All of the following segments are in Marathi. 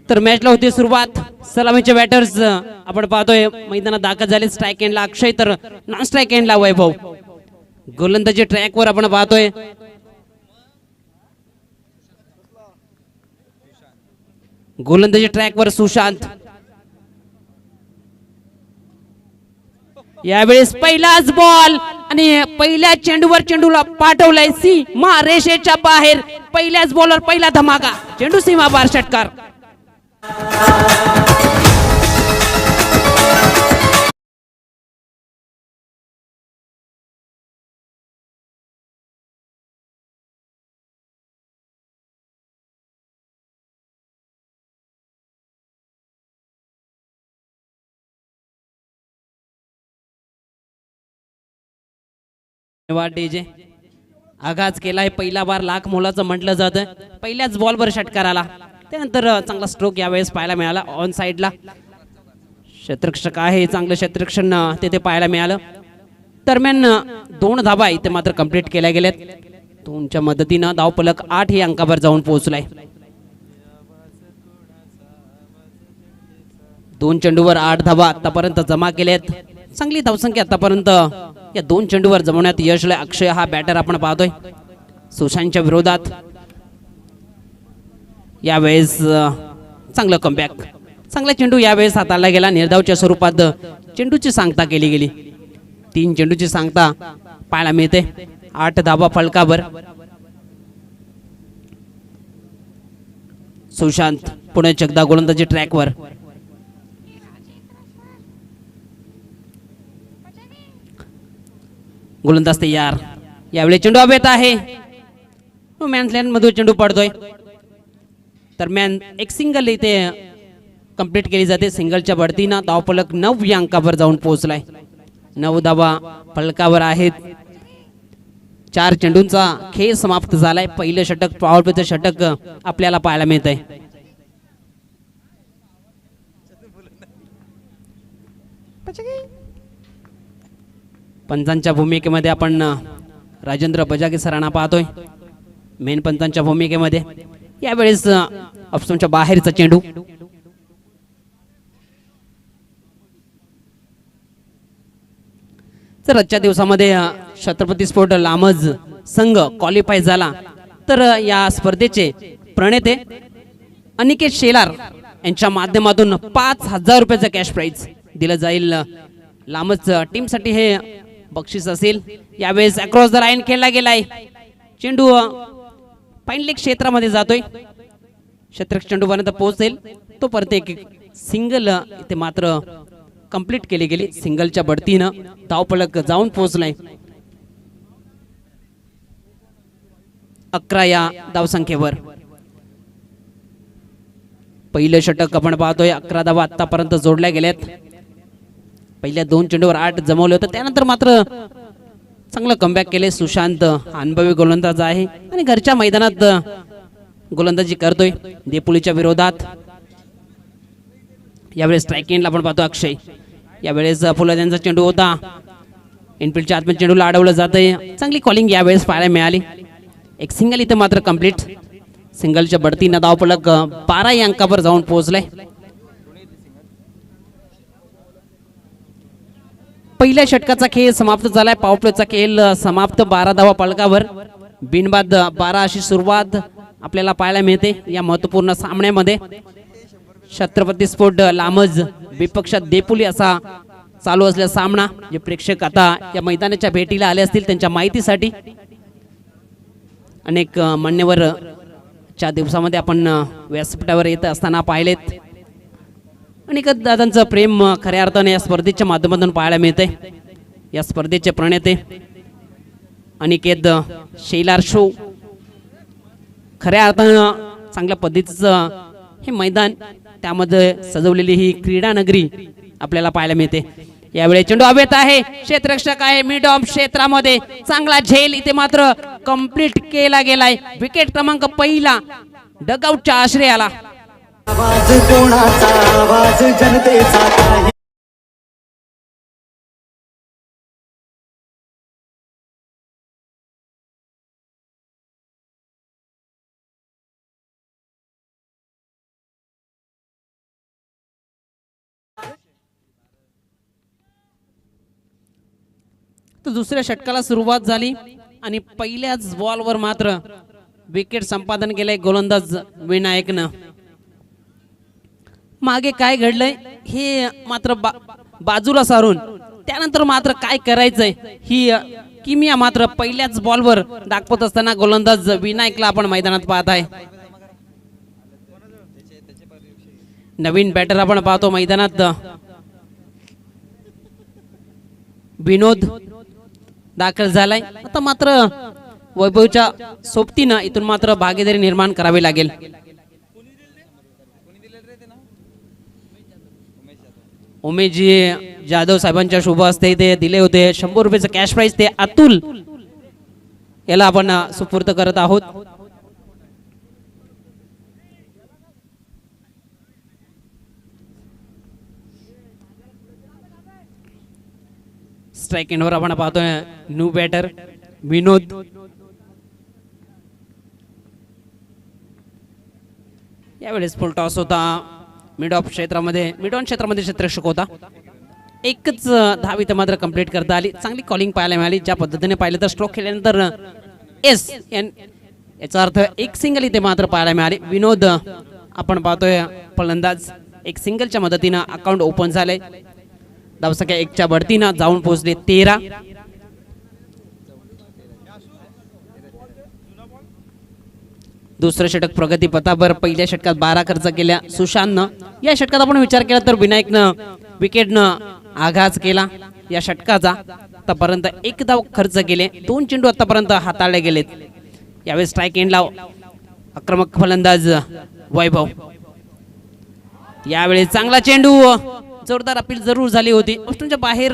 तर मॅचला होती सुरुवात. सलामीचे बॅटर्स आपण पाहतोय मैदानात दाखल झाले. स्ट्राईक एंडला अक्षय तर नॉन स्ट्राईक एंडला वैभव. गोलंदाजी ट्रॅकवर आपण पाहतोय. गोलंदाजी ट्रॅकवर सुशांत. यावेळेस पहिलाच बॉल आणि पहिल्या चेंडूवर चेंडूला पाठवलाय सीमा रेषेच्या बाहेर. पहिल्याच बॉलवर पहिला धमाका. चेंडू सीमा बाहेर षटकार. डीजे आघात केलाय. पहिला बार लाख मोलाचं म्हटलं जातं. पहिल्याच बॉलवर षटकार आला. त्यानंतर चांगला स्ट्रोक यावेळेस पाहायला मिळाला. ऑन साइडला क्षेत्ररक्षक आहे. चांगलं क्षेत्ररक्षण तेथे पाहायला मिळालं. दरम्यान 2 धाबा इथे मात्र कंप्लीट केल्या गेल्यात. 2च्या मदतीनं धावफलक 8 ही अंकावर जाऊन पोहोचलाय. 2 चेंडूवर 8 धाबा आतापर्यंत जमा केल्यात. चांगली धावसंख्या आतापर्यंत या 2 चेंडूवर जमवण्यात यश आलंय. अक्षय हा बॅटर आपण पाहतोय सुशांतच्या विरोधात. यावेळेस चांगलं कमबॅक. चांगला चेंडू यावेळेस हाताळला गेला. निर्धावच्या स्वरूपात चेंडूची सांगता केली गेली. 3 चेंडूची सांगता पाहायला मिळते. 8 धाबा फलकावर. सुशांत पुणे एकदा गोलंदाजी ट्रॅकवर. गोलंदाज तयार. यावेळी चेंडू अभेत आहे. मॅनलँड मध्ये चेंडू पडतोय. दरम्यान एक सिंगल इथे कंप्लीट केली जाते. सिंगलच्या बढतीनं धावफलक 9 या अंकावर जाऊन पोहोचलाय. 9 धावा फलकावर आहेत. 4 चेंडूंचा खेळ समाप्त झालाय. पहिलं षटक पॉवर प्लेचं षटक आपल्याला पाहायला मिळत आहे. पंचांच्या भूमिकेमध्ये आपण राजेंद्र बजागे सरांना पाहतोय. मेन पंचांच्या भूमिकेमध्ये यावेळेस ऑप्शनच्या बाहेरचा चेंडू. जर आजच्या दिवसामध्ये छत्रपती स्पोर्ट लामज संघ क्वालिफाय झाला तर या स्पर्धेचे प्रणेते अनिकेत शेलार यांच्या माध्यमातून 5000 रुपयाचं कॅश प्राइज दिलं जाईल. लामज टीम साठी हे बक्षीस असेल. यावेळेस अक्रॉस द लाईन खेळला गेलाय. चेंडू फाईन लेग क्षेत्रामध्ये जातोय. क्षेत्ररक्षक चेंडूपर्यंत पोहोचेल तोपर्यंत एक सिंगल इथे मात्र कंप्लीट केली गेली. सिंगलच्या बढतीनं धावफलक जाऊन पोहोचलाय 11 या धावसंख्येवर. पहिलं षटक आपण पाहतोय. 11 धावा आतापर्यंत जोडल्या गेल्यात. पहिल्या 2 चेंडूवर 8 जमवले होते. त्यानंतर मात्र चांगलं कमबॅक केले. सुशांत अनुभवी गोलंदाज आहे आणि घरच्या मैदानात गोलंदाजी करतोय देपोलीच्या विरोधात. यावेळेस स्ट्राईक एंडला आपण पाहतो अक्षय. यावेळेस फुलद्यांचा चेंडू होता. इनफिल्डच्या आतमध्ये चेंडूला अडवलं जातंय. चांगली कॉलिंग यावेळेस पाहायला मिळाली. एक सिंगल इथे मात्र कंप्लीट. सिंगलच्या बढतीनं धावफलक 12 या अंकावर जाऊन पोहोचलाय. पहिल्या षटकाचा खेळ समाप्त झालाय. पॉवर प्लेचा खेळ समाप्त. 12 धावा फलकावर. बिनबाद 12 अशी सुरुवात आपल्याला पाहायला मिळते या महत्वपूर्ण सामन्यामध्ये. छत्रपती स्पोर्ट लामज विपक्षात देपोली असा चालू असलेला सामना. जे प्रेक्षक आता या मैदानाच्या भेटीला आले असतील त्यांच्या माहितीसाठी अनेक मान्यवर च्या दिवसामध्ये आपण व्यासपीठावर येत असताना पाहिलेत. अनेक दादांचं प्रेम खऱ्या अर्थाने या स्पर्धेच्या माध्यमातून पाहायला मिळते. या स्पर्धेचे प्रणेते अनिकेत शेलार शो. खऱ्या अर्थानं चांगल्या पद्धतीचं हे मैदान त्यामध्ये सजवलेली ही क्रीडा नगरी आपल्याला पाहायला मिळते. यावेळी चेंडू अभेत आहे. क्षेत्ररक्षक आहे मिड ऑफ क्षेत्रामध्ये. चांगला झेल इथे मात्र कंप्लीट केला गेलाय. विकेट क्रमांक पहिला डगआउटच्या आश्रयाला. आवाज कोणाचा आवाज जनतेचा. तर दुसऱ्या षटकाला सुरुवात झाली आणि पहिल्याच बॉलवर मात्र विकेट संपादन केलंय गोलंदाज विनायकनं. मागे काय घडलंय हे मात्र बाजूला सारून त्यानंतर मात्र काय करायचंय ही किमिया मात्र पहिल्याच बॉलवर दाखवत असताना गोलंदाज विनायकला आपण मैदानात पाहत आहे. नवीन बॅटर आपण पाहतो मैदानात विनोद दाखल झालाय. आता मात्र वैभवच्या सोबतीनं इथून मात्र भागीदारी निर्माण करावी लागेल. उमेशजी जाधव साहेबांच्या शुभ हस्ते ते दिले होते 100 रुपयाचं कॅश प्राइज ते अतुल याला आपण सुपूर्द करत आहोत. स्ट्राइक एंडवर आपण पाहतोय न्यू बॅटर विनोद. यावेळेस फुल टॉस होता मिड ऑन क्षेत्रामध्ये क्षेत्ररक्षक होता. एकच धाव इथं मात्र कंप्लीट करता आली. चांगली कॉलिंग पाहायला मिळाली. ज्या पद्धतीने पाहिलं तर स्ट्रोक केल्यानंतर याचा अर्थ एक सिंगल इथे मात्र पाहायला मिळाली. विनोद आपण पाहतोय फलंदाज एक सिंगलच्या मदतीनं अकाउंट ओपन झालंय. धावसंख्या 1च्या बढतीनं जाऊन पोहोचले 13. दुसरं षटक प्रगती पथावर. पहिल्या षटकात 12 खर्च केल्या सुशांतनं. या षटकात आपण विचार केला तर विनायकनं विकेटनं आघात केला या षटकाचा. आतापर्यंत 1 धाव खर्च केले. 2 चेंडू आतापर्यंत हाताळले गेलेत. यावेळी स्ट्राइक एंडला आक्रमक फलंदाज वैभव. यावेळी चांगला चेंडू जोरदार अपील जरूर झाली होती. ऑस्ट्रेलियाच्या बाहेर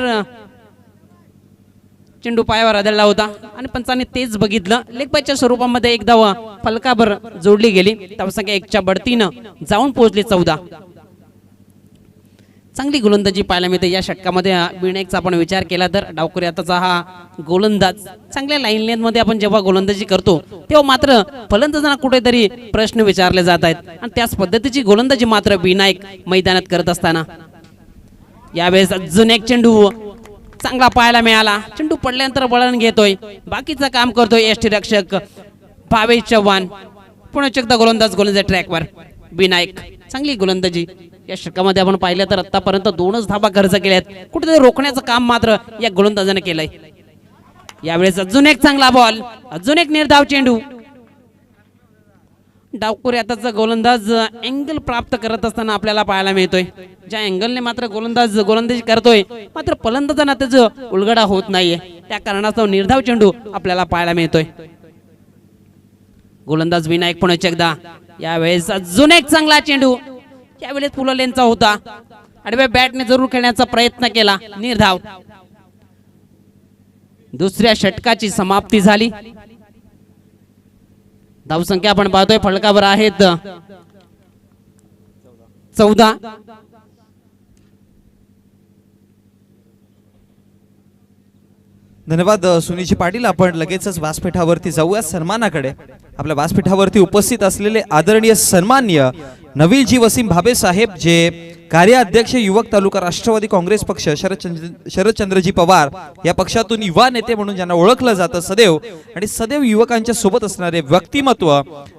चेंडू पायावर आदळला होता आणि पंचांनी तेच बघितलं. लेग बायच्या स्वरूपामध्ये एक धाव फलकाभर जोडली गेली. धावसंख्या 1च्या बढतीनं जाऊन पोहोचली 14. चांगली गोलंदाजी पाहायला मिळते या षटकामध्ये. विनायकचा आपण विचार केला तर डावखुरी आताचा हा गोलंदाज चांगल्या लाईन लेंथ मध्ये आपण जेव्हा गोलंदाजी करतो तेव्हा मात्र फलंदाजांना कुठेतरी प्रश्न विचारले जात आहेत आणि त्याच पद्धतीची गोलंदाजी मात्र विनायक मैदानात करत असताना यावेळेस अजून एक चेंडू चांगला पाहायला मिळाला. चेंडू पडल्यानंतर वळण घेतोय. बाकीचं काम करतोय यष्टीरक्षक भावेश चव्हाण. पुन्हा एकदा गोलंदाज ट्रॅकवर विनायक. चांगली गोलंदाजी या षटकामध्ये आपण पाहिलं तर आतापर्यंत 2च धावा खर्च केल्यात. कुठेतरी रोखण्याचं काम मात्र या गोलंदाजाने केलंय. यावेळेस अजून एक चांगला बॉल. अजून एक निर्धाव चेंडू. डावखुरी आताचा गोलंदाज अँगल प्राप्त करत असताना आपल्याला पाहायला मिळतोय. ज्या अँगलने मात्र गोलंदाजी करतोय मात्र फलंदाजांना त्याचं उलगडा होत नाहीये. त्या कारणास्तव निर्धाव चेंडू आपल्याला पाहायला मिळतोय. गोलंदाज विनायक पुन्हा एकदा. यावेळेस अजून एक चांगला चेंडू. यावेळेस फुललेंचा होता. आडव्या बॅटने जरूर खेळण्याचा प्रयत्न केला. निर्धाव. दुसऱ्या षटकाची समाप्ती झाली. धावसंख्या आपण पाहतोय फलकावर आहेत 14. धन्यवाद सुनीलजी पाटील. आपण लगेचच व्यासपीठावरती जाऊया सन्मानाकडे. आपल्या व्यासपीठावरती उपस्थित असलेले आदरणीय सन्माननीय नवीलजी वसीम भाबे साहेब जे कार्याध्यक्ष युवक तालुका राष्ट्रवादी काँग्रेस पक्ष शरदचंद्रजी पवार या पक्षातून युवा नेते म्हणून ज्यांना ओळखलं जातं सदैव आणि सदैव युवकांच्या सोबत असणारे व्यक्तिमत्व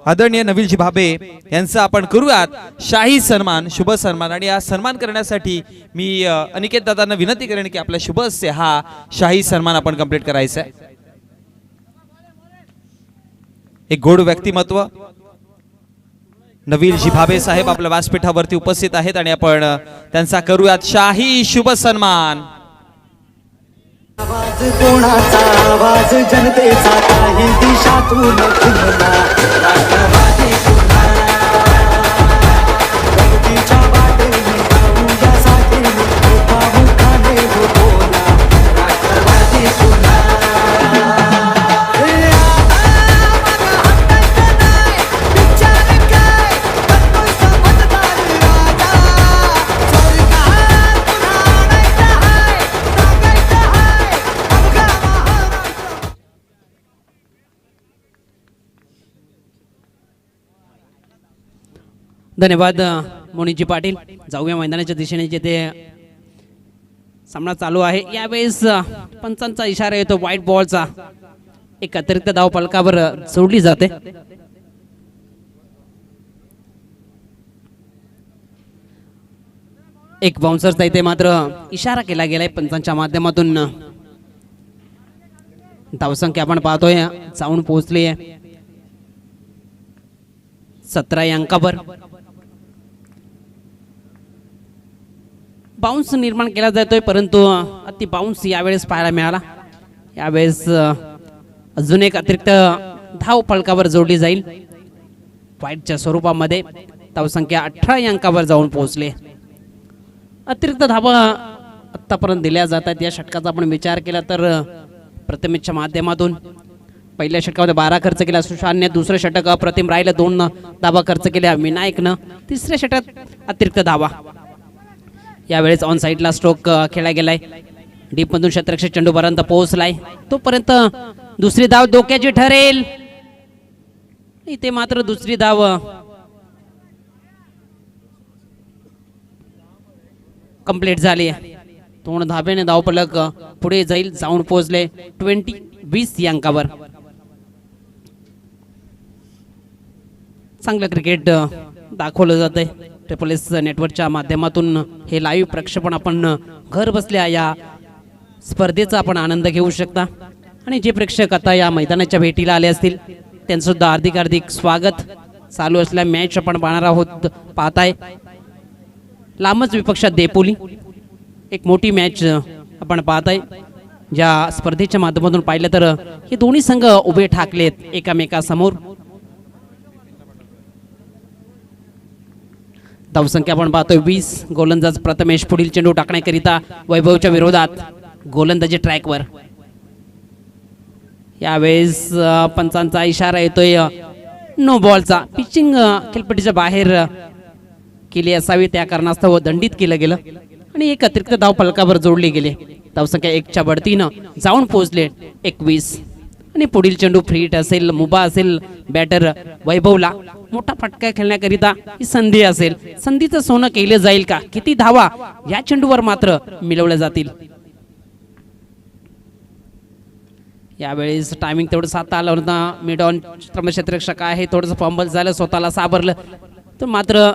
आदरणीय नवीलजी भाबे यांचा आपण करूयात शाही सन्मान, शुभ सन्मान. आणि हा सन्मान करण्यासाठी मी अनिकेत दादांना विनंती करेन की आपल्या शुभ हस्ते हा शाही सन्मान आपण कंप्लीट करायचा आहे. एक गोड व्यक्तिमत्व नवीलजी भाबे साहेब आपल्या व्यासपीठावरती उपस्थित आहेत आणि आपण त्यांचा करूयात शाही शुभ सन्मान. आवाज कोणाचा, आवाज जनतेचा, काही दिशातून खुलला राष्ट्रवादी पुन्हा. प्रगतीच्या वाटेने जाऊयासाठी मुखामुखाने बोला राष्ट्रवादी पुन्हा. धन्यवाद मोनीजी पाटील. जाऊया मैदानाच्या दिशेने. जेथे सामना चालू आहे. यावेळेस पंचांचा इशारा येतो व्हाईट बॉलचा. एक अतिरिक्त धाव फलकावर सोडली जाते. एक बाउन्सरचा इथे मात्र इशारा केला गेलाय पंचांच्या माध्यमातून. धावसंख्या आपण पाहतोय जाऊन पोहोचली आहे 17 या अंकावर. बाउन्स निर्माण केला जातोय परंतु अति बाउन्स यावेळेस पाहायला मिळाला. यावेळेस अजून एक अतिरिक्त धाव फलकावर जोडली जाईल व्हाईटच्या स्वरूपामध्ये. धावसंख्या 18 या अंकावर जाऊन पोहोचले. अतिरिक्त धावा आतापर्यंत दिल्या जातात. या षटकाचा आपण विचार केला तर प्रथमेशच्या माध्यमातून पहिल्या षटकामध्ये 12 खर्च केला सुशांतने. दुसरं षटक अप्रतिम राहिलं, 2 धावा खर्च केल्या विनायकनं. तिसऱ्या षटकात अतिरिक्त धावा. यावेळेस ऑन साईडला स्ट्रोक खेळला गेलाय. डीप मधून क्षेत्ररक्षक चेंडूपर्यंत पोहोचलाय. तोपर्यंत दुसरी धाव धोक्याची ठरेल. इथे मात्र दुसरी धाव कंप्लीट झाली आहे. 2 धाब्याने धावफलक पुढे जाईल. जाऊन पोहोचले 20 या अंकावर. चांगलं क्रिकेट दाखवलं जातंय. ट्रिपल एस नेटवर्कच्या माध्यमातून हे लाईव्ह प्रक्षेपण आपण घर बसल्या या स्पर्धेचा आपण आनंद घेऊ शकता. आणि जे प्रेक्षक आता या मैदानाच्या भेटीला आले असतील त्यांचं सुद्धा हार्दिक हार्दिक स्वागत. चालू असलेल्या मॅच आपण पाहणार आहोत. पाहताय लांबच विपक्षात देपोली एक मोठी मॅच आपण पाहताय. ज्या स्पर्धेच्या माध्यमातून पाहिलं तर हे दोन्ही संघ उभे ठाकलेत एकामेकासमोर. धावसंख्या आपण पाहतोय 20. गोलंदाज प्रथमेश पुढील चेंडू टाकण्याकरिता वैभवच्या विरोधात गोलंदाजी ट्रॅकवर. यावेळेस पंचांचा इशारा येतोय नो बॉलचा. पिचिंग खेळपट्टीच्या बाहेर केली असावी त्या कारणास्तव दंडित केलं गेलं आणि एक अतिरिक्त धाव फलकावर जोडले गेले. धावसंख्या 1च्या बढतीनं जाऊन पोहोचले 21. आणि पुढील चेंडू फ्री हिट असेल, मुभा असेल बॅटर वैभवला. मोठा फटका खेळण्याकरिता ही संधी असेल. संधीचं सोनं केलं जाईल का? किती धावा या चेंडूवर मात्र मिळवल्या जातील? यावेळेस टायमिंग तेवढं 7 आलं होतं. मिड ऑन क्षेत्ररक्षक आहे, थोडंसं फंबल झालं, स्वतःला सावरलं तर मात्र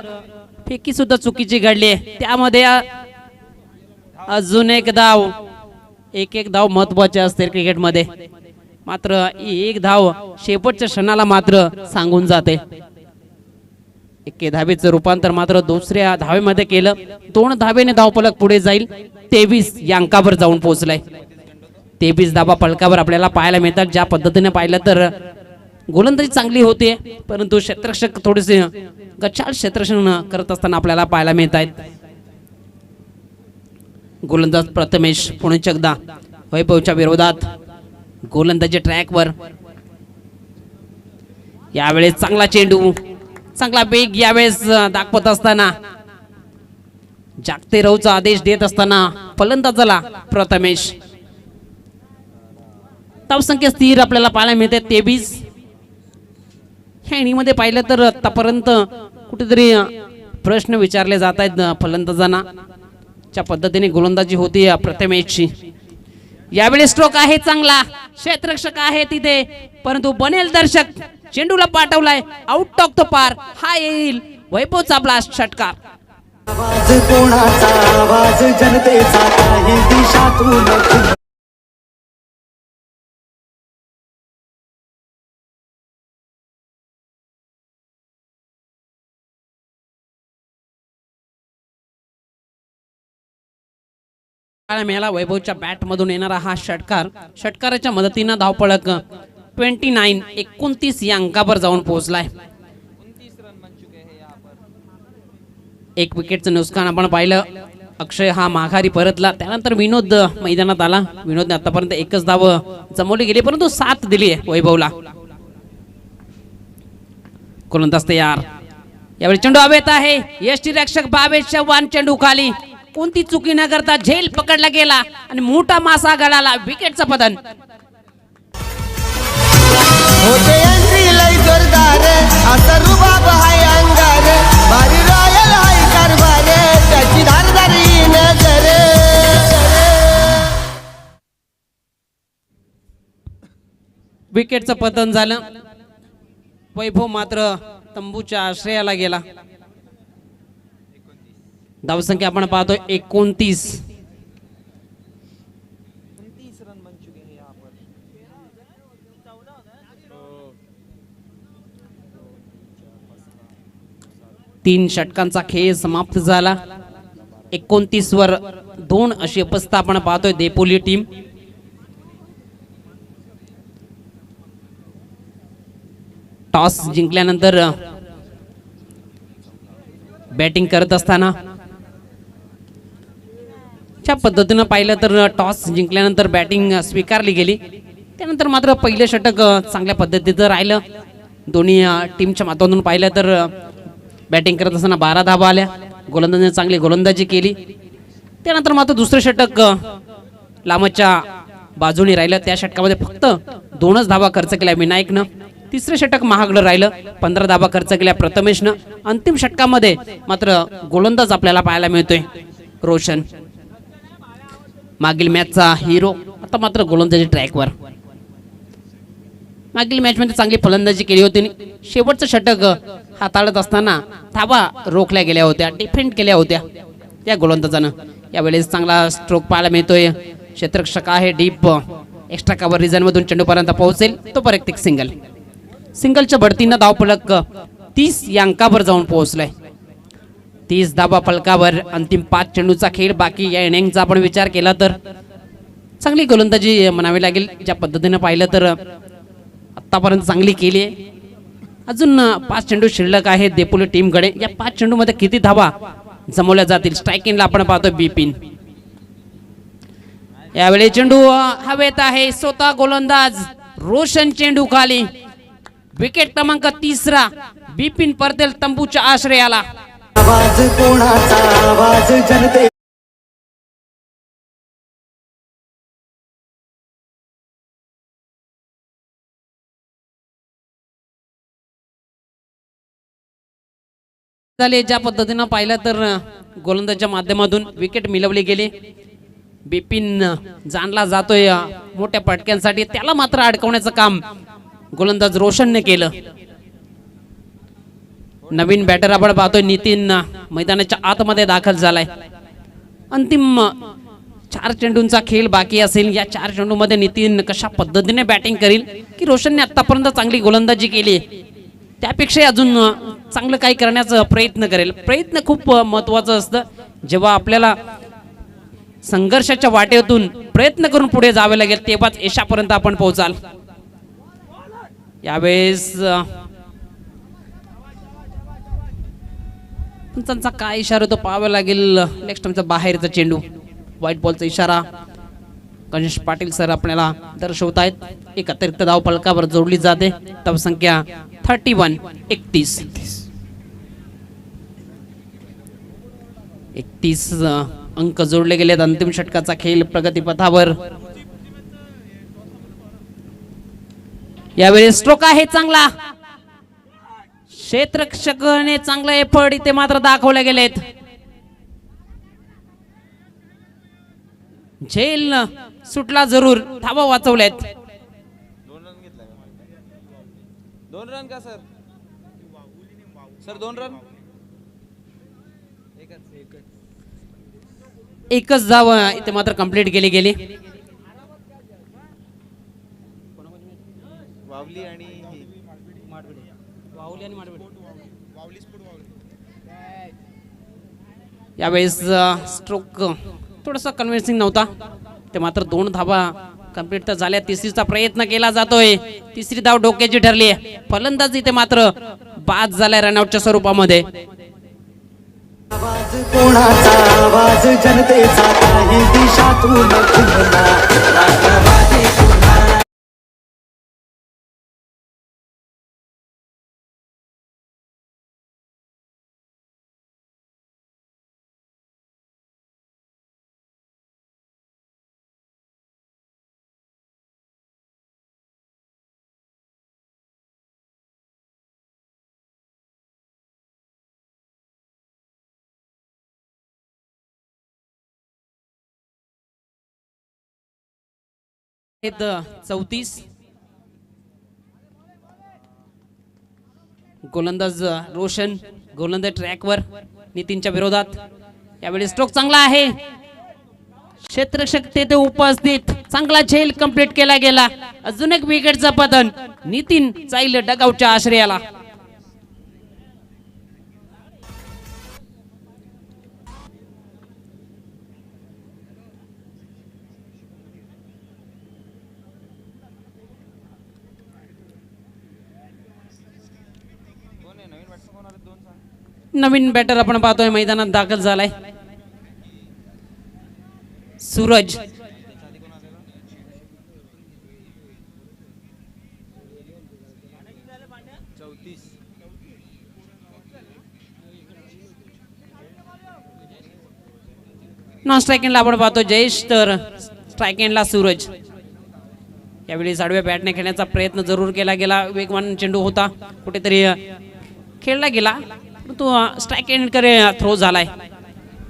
फेकी सुद्धा चुकीची घडली. त्यामध्ये अजून एक धाव. एक धाव महत्वाची असते क्रिकेटमध्ये. मात्र एक धाव शेवटच्या क्षणाला मात्र सांगून जाते. एके धावेचं रूपांतर मात्र दुसऱ्या धावेमध्ये केलं. 2 धावेने धावफलक पुढे जाईल. 23 या अंकावर जाऊन पोहोचलाय. 23 धावा फलकावर आपल्याला पाहायला मिळतात. ज्या पद्धतीने पाहिलं तर गोलंदाजी चांगली होते परंतु क्षेत्ररक्षक थोडेसे गचाळ क्षेत्ररक्षण करत असताना आपल्याला पाहायला मिळत आहेत. गोलंदाज प्रथमेश पुणे एकदा वैभवच्या विरोधात गोलंदाजी ट्रॅकवर. यावेळेस चांगला चेंडू, चांगला वेग यावेळेस दाखवत असताना जागते राहूचा आदेश देत असताना फलंदाजाला प्रथमेश. धावसंख्या स्थिर आपल्याला पाहायला मिळते 23. ह्या इनिंगमध्ये पाहिलं तर आतापर्यंत कुठेतरी प्रश्न विचारले जात आहेत फलंदाजांना. ज्या पद्धतीने गोलंदाजी होती प्रथमेशची. यावेळी स्ट्रोक आहे चांगला, क्षेत्ररक्षक आहे तिथे परंतु बनेल दर्शक चेंडूला पाठवलाय आउट ऑफ द पार. हा येईल वैभवचा ब्लास्ट षटकार. आवाज कोणाचा, आवाज जनतेचा, काही दिशातून मिळाला. वैभवच्या बॅट मधून येणारा हा षटकार. षटकाराच्या मदतीनं धावफलक 29 या अंकावर जाऊन पोहोचलाय. 1 विकेटचं नुकसान आपण पाहिलं. अक्षय हा माघारी परतला. त्यानंतर विनोद मैदानात आला. विनोदने आतापर्यंत 1च धाव जमवली गेली परंतु 7 दिली आहे वैभवला. गोलंदाज तयार. यावेळी चेंडू हवेत आहे. यष्टीरक्षक भावेश चव्हाण चेंडू खाली. कोणती चुकी न करता झेल पकडला गेला आणि मोठा मासा गळाला. विकेटचं पतन. होते एंट्री लय जोरदार, आता रुबाब हाय अंगार, भारी रॉयल हाय कारभार, त्याची धारदारी नजर. विकेटचं पतन झालं. वैभव मात्र तंबूच्या आश्रयाला गेला. धावसंख्या आपण पाहतोय 29. तीन षटकांचा खेळ समाप्त झाला. 29 वर 2 अशी अवस्था आपण पाहतोय देपोली टीम. टॉस जिंकल्यानंतर बॅटिंग करत असताना ज्या पद्धतीनं पाहिलं तर टॉस जिंकल्यानंतर बॅटिंग स्वीकारली गेली. त्यानंतर मात्र पहिलं षटक चांगल्या पद्धतीचं राहिलं. दोन्ही टीमच्या माध्यमातून पाहिलं तर बॅटिंग करत असताना 12 धावा आल्या. गोलंदाजाने चांगली गोलंदाजी केली. त्यानंतर मात्र दुसरं षटक लांबच्या बाजूने राहिलं. त्या षटकामध्ये फक्त 2च धावा खर्च केल्या विनायकनं. तिसरं षटक महागडं राहिलं. 15 धावा खर्च केल्या प्रथमेशनं. अंतिम षटकामध्ये मात्र गोलंदाज आपल्याला पाहायला मिळतोय रोशन. मागील मॅचचा हिरो आता मात्र गोलंदाजी ट्रॅकवर. मागील मॅच मध्ये चांगली फलंदाजी केली होती. शेवटचं षटक हाताळत असताना धावा रोखल्या गेल्या होत्या, डिफेंड केल्या होत्या या गोलंदाजानं. यावेळेस चांगला स्ट्रोक पाहायला मिळतोय. क्षेत्ररक्षक आहे डीप एक्स्ट्रा कव्हर रिजन मधून चेंडूपर्यंत पोहोचेल तोपर्यंत एक सिंगल. सिंगलच्या बढतीनं धावफलक 30 या अंकावर जाऊन पोहोचलाय. 30 धावा फलकावर. अंतिम 5 चेंडूचा खेळ बाकी. या इनिंगचा आपण विचार केला तर चांगली गोलंदाजी म्हणावी लागेल. ज्या पद्धतीनं पाहिलं तर आतापर्यंत चांगली केली आहे. अजून 5 चेंडू शिल्लक आहेत देपोली टीमकडे. या 5 चेंडू मध्ये किती धावा जमवल्या जातील? स्ट्रायकिंगला आपण पाहतो बिपिन. यावेळी चेंडू हवेत आहे. स्वतः गोलंदाज रोशन चेंडू खाली. विकेट क्रमांक 3 बिपिन परतेल तंबूच्या आश्रयाला. आवाज कोणाचा आवाज जनते झाले. ज्या पद्धतीनं पाहिलं तर गोलंदाजच्या माध्यमातून विकेट मिळवली गेली. बिपिन जाणला जातोय मोठ्या पटक्यांसाठी. त्याला मात्र अडकवण्याचं काम गोलंदाज रोशनने केलं. नवीन बॅटर आपण पाहतोय नितीन मैदानाच्या आतमध्ये दाखल झालाय. अंतिम 4 चेंडूंचा खेळ बाकी असेल. या 4 चेंडूमध्ये नितीन कशा पद्धतीने बॅटिंग करील की रोशनने आतापर्यंत चांगली गोलंदाजी केली त्यापेक्षा अजून चांगलं काही करण्याचा प्रयत्न करेल. प्रयत्न खूप महत्वाचं असतं. जेव्हा आपल्याला संघर्षाच्या वाटेतून प्रयत्न करून पुढे जावे लागेल तेव्हाच यशापर्यंत आपण पोहोचाल. यावेळेस पंचांचा काय इशारा तो पाहावा लागेल. लेग स्टंपचा बाहेरचा चेंडू. व्हाईट बॉलचा इशारा गणेश पाटील सर आपल्याला दर्शवत आहेत. एक अतिरिक्त धाव फलकावर जोडली जाते. धावसंख्या 31. 31 अंक जोडले गेलेत. अंतिम षटकाचा खेळ प्रगतीपथावर. यावेळी स्ट्रोक आहे चांगला. क्षेत्ररक्षकाने चांगला एफर्ट इथे मात्र दाखवले गेलेत. झेल सुटला जरूर. धावा वाचवल्यात. 2 रन का सर? Sir 2 run. एकच धाव इथे मात्र कंप्लीट केली गेली. वावली आणि यावेळेस स्ट्रोक थोडासा कन्व्हिन्सिंग नव्हता. ते मात्र 2 धावा कंप्लीट तर झाल्या. तिसरीचा प्रयत्न केला जातोय. तिसरी धाव डोक्याची ठरली. फलंदाज इथे मात्र बाद झालाय रनआउटच्या स्वरूपामध्ये. आवाज कोणाचा आवाज जनतेचा काही दिशातून खुलला राष्ट्रवादी पुन्हा आहेत 34. गोलंदाज रोशन, गोलंदाज ट्रॅकवर नितीनच्या विरोधात. यावेळी स्ट्रोक चांगला आहे, क्षेत्ररक्षक तेथे उपस्थित, चांगला झेल कंप्लीट केला गेला. अजून एक विकेटचं पतन, नितीन जाईल डगआउटच्या आश्रयाला. नवीन बॅटर आपण पाहतोय मैदानात दाखल झालाय, सूरज. नॉन स्ट्राईक एंडला आपण पाहतो जयेश, तर स्ट्राईक एंडला सूरज. यावेळी आडव्या बॅटने खेळण्याचा प्रयत्न जरूर केला गेला, वेगवान चेंडू होता, कुठेतरी खेळला गेला, तो स्ट्राईक एंड करे थ्रो झालाय.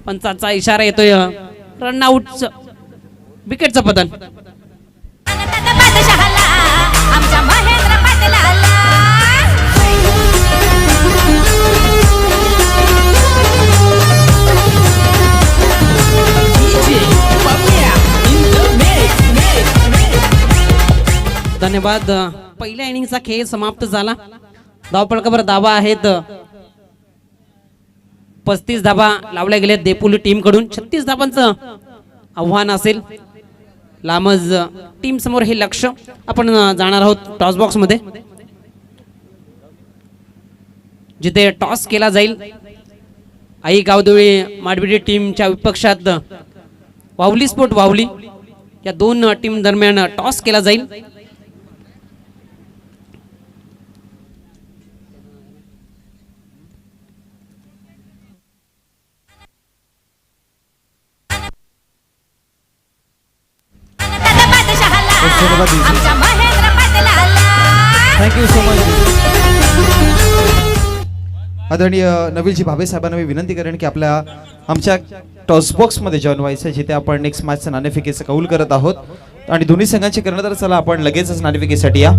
पंचाचा इशारा येतोय, रन आउट, विकेटचं पतन. धन्यवाद. पहिल्या इनिंगचा खेळ समाप्त झाला. धावपळकावर धावा आहेत, 35 धाबा लावल्या गेल्या देपुली टीम कडून. 36 धाबांचं आव्हान असेल लामज टीम समोर. हे लक्ष आपण जाणार आहोत टॉस बॉक्स मध्ये, जिथे टॉस केला जाईल. आई गावदेवी माडबिडी टीमच्या विपक्षात वावली स्पोर्ट वावली या दोन टीम दरम्यान टॉस केला जाईल. Thank you so much. आदरणीय नवीलजी भावे साहेबांना मी विनंती करेन की आमच्या टॉस बॉक्स मध्ये जॉईन व्हायचं, जिथे आपण नेक्स्ट मॅचचं नाणेफेकीचं कौल करत आहोत. आणि दोन्ही संघांचे कर्णधार, चला आपण लगेचच नाणेफेकीसाठी या.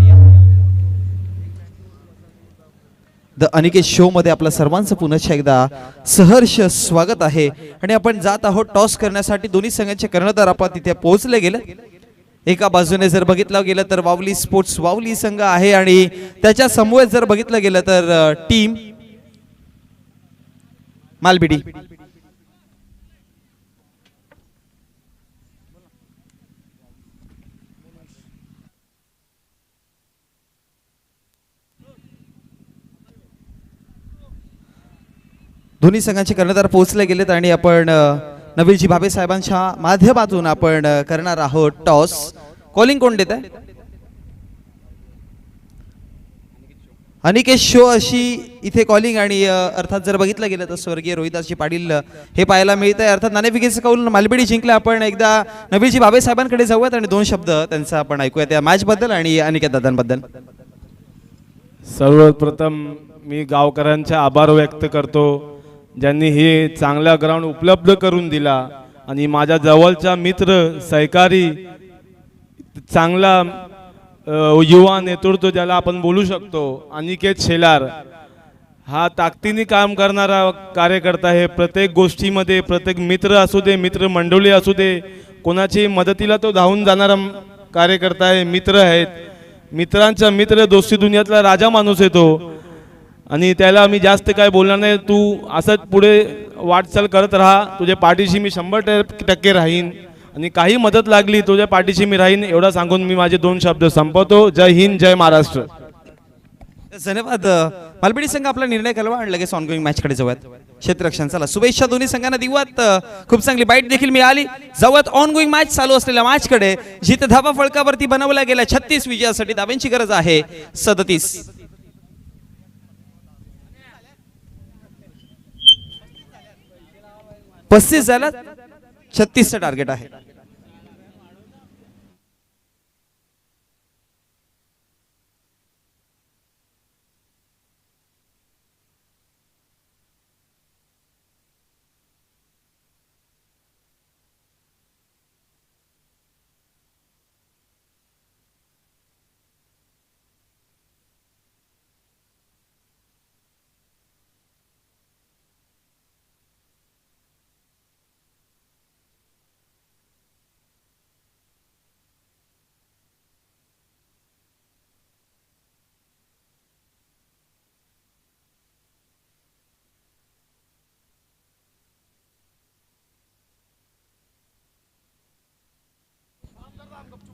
द अनिकेत शो मध्ये आपल्या सर्वांचं पुन्हा एकदा सहर्ष स्वागत आहे. आणि आपण जात आहोत टॉस करण्यासाठी. दोन्ही संघांचे कर्णधार आपण तिथे पोहोचले गेले. एका बाजूने जर बघितलं गेलं तर वावली स्पोर्ट्स वावली संघ आहे, आणि त्याच्या समवेत जर बघितलं गेलं तर टीम मालबिडी. दोन्ही संघांचे कर्णधार पोहोचले गेलेत आणि आपण नवीलजी भावे साहेबांच्या माध्यमातून आपण करणार आहोत टॉस. कॉलिंग कोण देत आहे? अनिकेत शो अशी इथे कॉलिंग. आणि अर्थात जर बघितलं गेलं तर स्वर्गीय रोहिदासजी पाटील हे पाहायला मिळत आहे. अर्थात नाणेफेकीचं कौल मालबिडी जिंकलं. आपण एकदा नवीलजी भावे साहेबांकडे जाऊयात आणि दोन शब्द त्यांचा आपण ऐकूया त्या मॅच बद्दल आणि अनिकेत दादांबद्दल. सर्वप्रथम मी गावकऱ्यांचे आभार व्यक्त करतो, ज्यांनी हे चांगला ग्राउंड उपलब्ध करून दिला. आणि माझ्या जवळचा मित्र सहकारी, चांगला युवा नेतृत्व ज्याला आपण बोलू शकतो, अनिकेत शेलार, हा ताकदीने काम करणारा कार्यकर्ता आहे. प्रत्येक गोष्टीमध्ये, प्रत्येक मित्र असू दे, मित्र मंडळी असू दे, कोणाची मदतीला तो धावून जाणारा कार्यकर्ता आहे. मित्र आहेत, मित्रांचा मित्र, दोस्ती दुनियातला राजा माणूस आहे तो. आणि त्याला मी जास्त काय बोलणार नाही. तू असंच पुढे वाटचाल करत राहा, तुझ्या पाठीशी मी 100% राहीन. आणि काही मदत लागली तुझ्या पाठीशी मी राहीन, एवढा सांगून मी माझे दोन शब्द संपवतो. जय हिंद, जय महाराष्ट्र. धन्यवाद. मालबिडी संघ आपला निर्णय कळवा आणि लगेच ऑनगोईंग मॅच कडे जाऊयात. क्षेत्ररक्षण, चला शुभेच्छा दोन्ही संघांना देऊयात. खूप चांगली बाईट देखील मिळाली. जाऊयात ऑनगोईंग मॅच चालू असलेल्या मॅच कडे, जिथे धाबा फळकावरती बनवल्या गेल्या 36 विजयासाठी धाब्यांची गरज आहे 37. 35 झाला, 36चं टार्गेट आहे.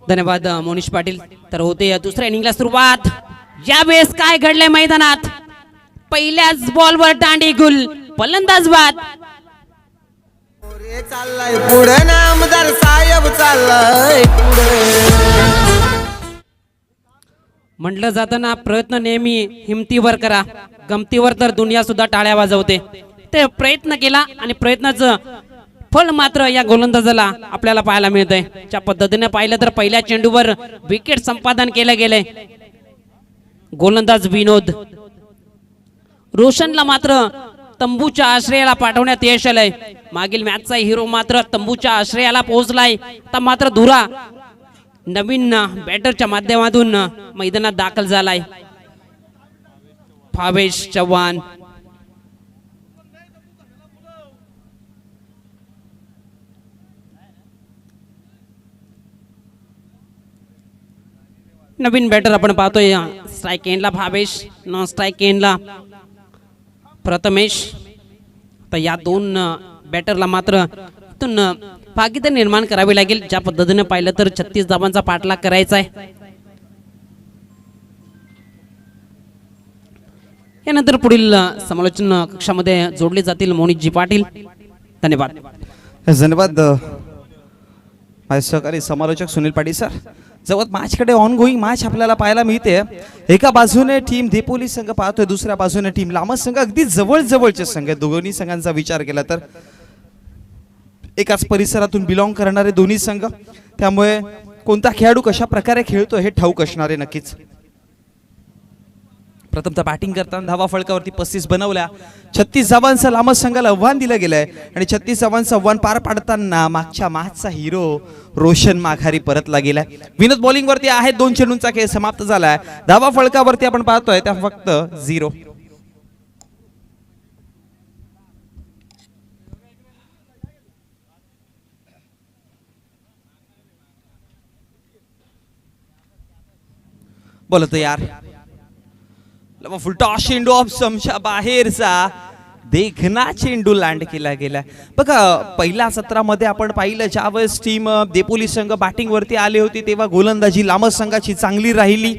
धन्यवाद मोनिश पाटील. तर होते दुसऱ्या इनिंगला सुरुवात. यावेळेस काय घडलंय मैदानात? पहिल्याच बॉलवर दांडी गुल, फलंदाज बाद. पुढे चाललाय पुढे नामदार साहेब चाललाय पुढे. म्हटलं जाताना प्रयत्न नेहमी हिमतीवर करा, गमतीवर तर दुनिया सुद्धा टाळ्या वाजवते. ते प्रयत्न केला आणि प्रयत्नाचं फळ मात्र या गोलंदाजाला आपल्याला पाहायला मिळतंय. ज्या पद्धतीने पाहिलं तर पहिल्या चेंडूवर विकेट संपादन केलं गेलंय. गोलंदाज विनोद. रोशनला मात्र तंबूच्या आश्रयाला पाठवण्यात यश आलंय. मागील मॅचचा हिरो मात्र तंबूच्या आश्रयाला पोहोचलाय. तर मात्र धुरा नवीन बॅटरच्या माध्यमातून मैदानात दाखल झालाय. भावेश चव्हाण. नवीन बॅटर आपण पाहतोय. स्ट्राईक एंडला भावेश, नॉन स्ट्राईक एंडला प्रथमेश. तर या दोन बॅटरला मात्र इथून भागीदारी निर्माण करावी लागेल. ज्या पद्धतीने पाहिलं तर 36 धावांचा पाठलाग करायचा आहे. यानंतर पुढील समालोचन कक्षामध्ये जोडले जातील मोनिशजी पाटील. धन्यवाद. धन्यवाद माझे सहकारी समालोचक सुनील पाटील सर. जवळ मॅचकडे ऑन गोईंग मॅच आपल्याला पाहायला मिळते. एका बाजूने टीम देपोली संघ पाहतोय, दुसऱ्या बाजूने टीम लामस संघ. अगदी जवळचे संघ. दोन्ही संघांचा विचार केला तर एकाच परिसरातून बिलॉंग करणारे दोन्ही संघ, त्यामुळे कोणता खेळाडू कशा प्रकारे खेळतो हे ठाऊक असणारे नक्कीच. प्रथमतः बॅटिंग करताना धावा फळकावरती 35 बनवल्या. 36 धावांचं लामस संघाला आव्हान दिलं गेलंय आणि 36 धावांचं आव्हान पार पाडताना मागच्या मॅचचा हिरो रोशन माघारी परतला गेलाय. विनोद बॉलिंग वरती आहे. 2 चेंडूंचा खेळ समाप्त झालाय. धावा फळकावरती आपण पाहतोय त्या फक्त 0. बोलतो यार फुलटॉस चेंडू ऑफ समच्या बाहेरचा देखना चेंडू लँड केला गेला. बघा पहिल्या सत्रामध्ये आपण पाहिलं ज्यावेळेस टीम देपोली संघ बॅटिंग वरती आले होते तेव्हा गोलंदाजी लामस संघाची चांगली राहिली,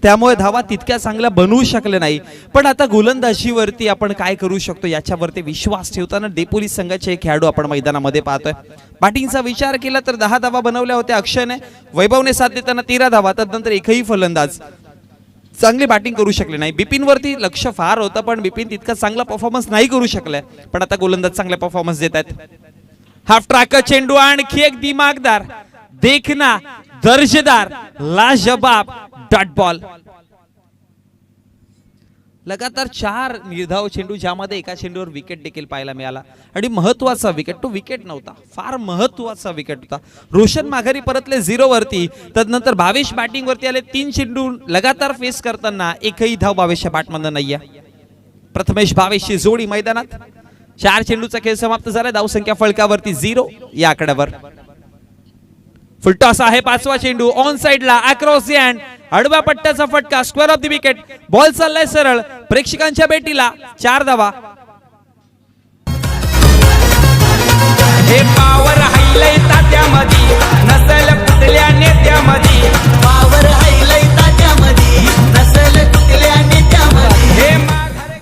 त्यामुळे धावा तितक्या चांगल्या बनवू शकले नाही. पण आता गोलंदाजीवरती आपण काय करू शकतो याच्यावरती विश्वास ठेवताना देपोली संघाचे खेळाडू आपण मैदानामध्ये पाहतोय. बॅटिंगचा विचार केला तर 10 धावा बनवल्या होत्या अक्षयने. वैभवने साथ देताना 13 धावा. त्यानंतर एकही फलंदाज चांगली बॅटिंग करू शकले नाही. बिपिन वरती लक्ष फार होतं पण बिपिन तितका चांगला परफॉर्मन्स नाही करू शकलाय. पण आता गोलंदाज चांगला परफॉर्मन्स देत आहेत. हाफ ट्रॅक चेंडू आणखी एक दिमागदार, देखना, दर्जेदार, लाजवाब डॉट बॉल. लगातार 4 निर्धाव चेंडू ज्यामध्ये एका चेंडूवर विकेट देखील पाहायला मिळाला आणि महत्वाचा विकेट तो विकेट नव्हता, फार महत्वाचा विकेट होता. रोशन माघारी परतले 0 वरती. तदनंतर भावेश बॅटिंग वरती आले. 3 चेंडू लगातार फेस करताना एकही धाव भावेशच्या बॅटमधून नाहीये. प्रथमेश भावेशची जोडी मैदानात. 4 चेंडूचा खेळ समाप्त झाला. धावसंख्या फळकावरती 0 या आकड्यावर. फुलटॉस आहे. 5वा चेंडू ऑन साइडला अक्रॉस द हँड, आडव्या पट्ट्याचा फटका, square of the wicket. Ball चाललाय सरळ प्रेक्षकांच्या बेटीला. 4 धावा. हे पावर हायलाइट तात्यामध्ये नसल कुठल्या नेत्यामध्ये. पावर हायलाइट तात्यामध्ये नसल कुठल्या नेत्यामध्ये. हे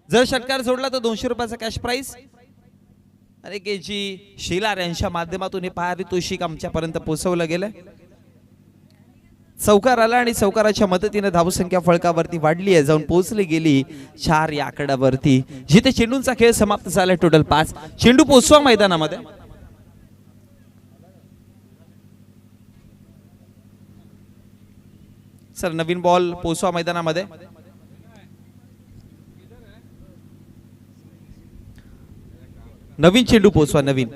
जर षटकार जोडला तर 200 रुपयाचा कॅश प्राइस आणि केजी शिलार यांच्या माध्यमातून हे पारितोषिक आमच्यापर्यंत पोहोचवलं गेलं. चौकार आला आणि चौकाराच्या मदतीने धावसंख्या फळकावरती वाढली आहे, जाऊन पोहोचली गेली 4 या आकड्यावरती, जिथे चेंडूंचा खेळ समाप्त झाला. टोटल 5 चेंडू पोहोचवा मैदानामध्ये. सर नवीन बॉल पोहोचवा मैदानामध्ये. नवीन चेंडू पोहोचवा. नवीन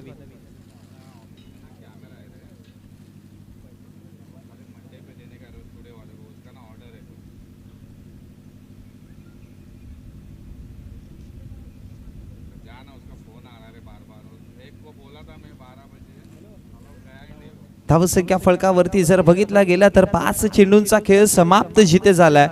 धावसंख्या फळकावरती जर बघितला गेला तर 5 चेंडूंचा खेळ समाप्त जिथे झालाय.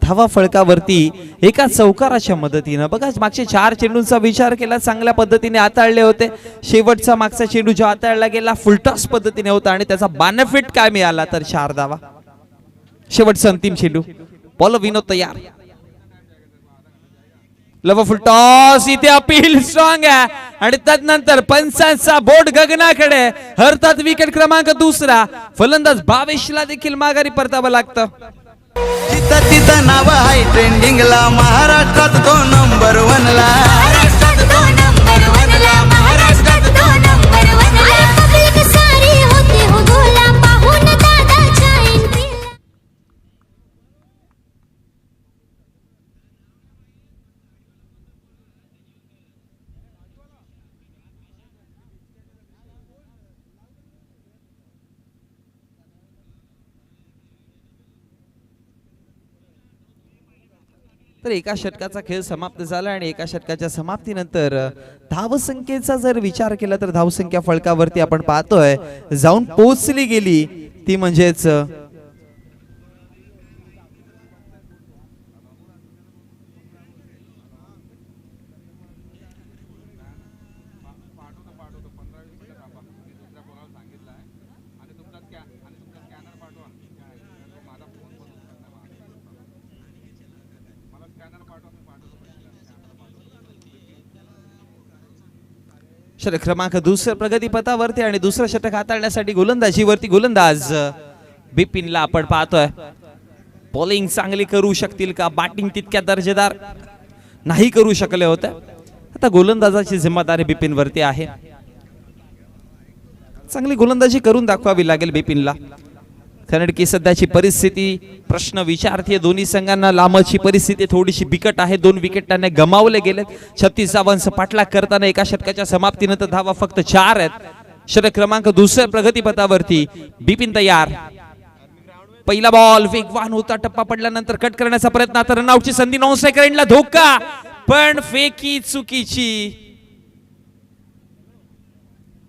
धावा फळकावरती एका चौकाराच्या मदतीनं. बघा मागच्या 4 चेंडूंचा विचार केला, चांगल्या पद्धतीने हाताळले होते. शेवटचा मागचा चेंडू जो हाताळला गेला फुलटॉस पद्धतीने होता आणि त्याचा बेनिफिट काय मिळाला तर 4 धावा. शेवटचा अंतिम चेंडू. बॉल विनोद तयार. लव फुल टॉस. इथे अपील स्ट्रॉंग आहे आणि त्यानंतर पंचांचा बोट गगनाकडे हरतात. विकेट क्रमांक 2. फलंदाज भावेशला देखील माघारी परतावं लागतं. तिथं तिथं नाव आहे ट्रेंडिंगला, महाराष्ट्रात 2 नंबर 1 ला. महाराष्ट्रात 2 नंबर 1 ला, महाराष्ट्रात 2 नंबर 1 ला. पब्लिक सारी होते हो गोला, पाहून दादाच्या एंट्रीला. तर एका षटकाचा खेळ समाप्त झाला आणि एका षटकाच्या समाप्तीनंतर धावसंख्येचा जर विचार केला तर धावसंख्या फळकावरती आपण पाहतोय जाऊन पोहोचली गेली ती म्हणजेच षटक क्रमांक 2 प्रगतीपथावरती आणि दुसरं षटक हाताळण्यासाठी गोलंदाजीवरती गोलंदाज बिपिनला आपण पाहतोय. बॉलिंग चांगली करू शकतील का, बॅटिंग तितक्या दर्जेदार नाही करू शकले होते. आता गोलंदाजाची जिम्मेदारी बिपिनवरती आहे. चांगली गोलंदाजी करून दाखवावी लागेल बिपिनला. कारण की सध्याची परिस्थिती प्रश्न विचारतीय दोन्ही संघांना. लांबची परिस्थिती थोडीशी बिकट आहे. 2 विकेट त्याने गमावले गेलेत. 36 धावांचा पाठलाग करताना एका षटकाच्या समाप्तीनंतर धावा फक्त 4 आहेत. षटक क्रमांक 2 प्रगतीपथावरती बिपिन तयार. पहिला बॉल वेगवान होता, टप्पा पडल्यानंतर कट करण्याचा प्रयत्न. आता रनआउटची संधी. 9 सेकंडला धोका पण फेकी चुकीची.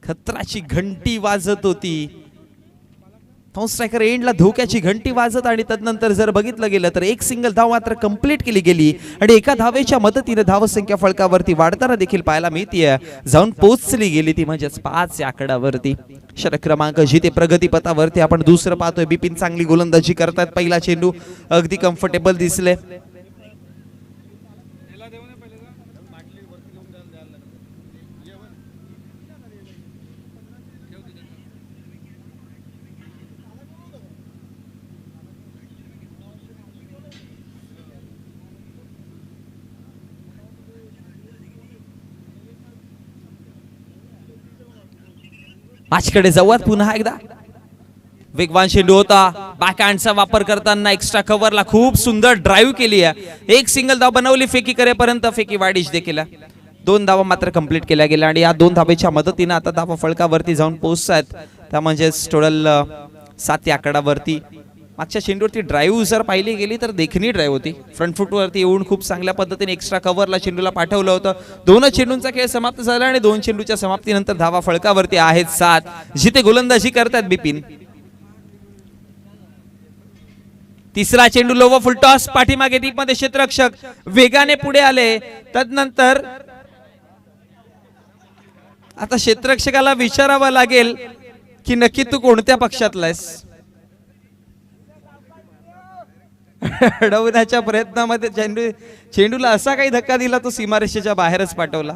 खतराची घंटी वाजत होती. स्ट्रायकर एंडला धोक्याची घंटी वाजत आणि तदनंतर जर बघितलं गेलं तर एक सिंगल धाव मात्र कंप्लीट केली गेली आणि एका धावेच्या मदतीने धावसंख्या फळकावरती वाढताना देखील पाहायला मिळतीये. जाऊन पोहोचली गेली ती म्हणजेच 5 या आकड्यावरती. षटक क्रमांक जिथे प्रगतीपथावरती आपण दुसरं पाहतोय. बिपिन चांगली गोलंदाजी करतात. पहिला चेंडू अगदी कम्फर्टेबल दिसले. आजकडे जाऊयात पुन्हा एकदा. वेगवान चेंडू होता. बॅकहँडचा वापर करताना एक्स्ट्रा कव्हरला खूप सुंदर ड्राईव्ह केली आहे. एक सिंगल धाव बनवली फेकी करेपर्यंत. फेकी वाढीश देखील 2 धावा मात्र कंप्लीट केल्या गेल्या आणि या 2 धावेच्या मदतीने आता धावा फळकावरती जाऊन पोहोचतात. त्या म्हणजेच टोटल 7 या आकड्यावरती. मागच्या चेंडूवरती ड्राईव्ह जर पाहिली गेली तर देखणी ड्राईव्ह होती. फ्रंट फुटवरती येऊन खूप चांगल्या पद्धतीने एक्स्ट्रा कव्हरला चेंडूला पाठवलं होतं. 2 चेंडूंचा खेळ समाप्त झाला आणि 2 चेंडूच्या समाप्तीनंतर धावा फळकावरती आहेत 7 जिथे गोलंदाजी करतात बिपिन. तिसरा चेंडू लो व फुलटॉस. पाठीमागे डीपमध्ये क्षेत्ररक्षक वेगाने पुढे आले. तदनंतर आता क्षेत्ररक्षकाला विचारावं लागेल की नक्की तू कोणत्या पक्षातला आहेस. अडवण्याच्या प्रयत्नामध्ये चेंडूला असा काही धक्का दिला तो सीमारेषेच्या बाहेरच पाठवला.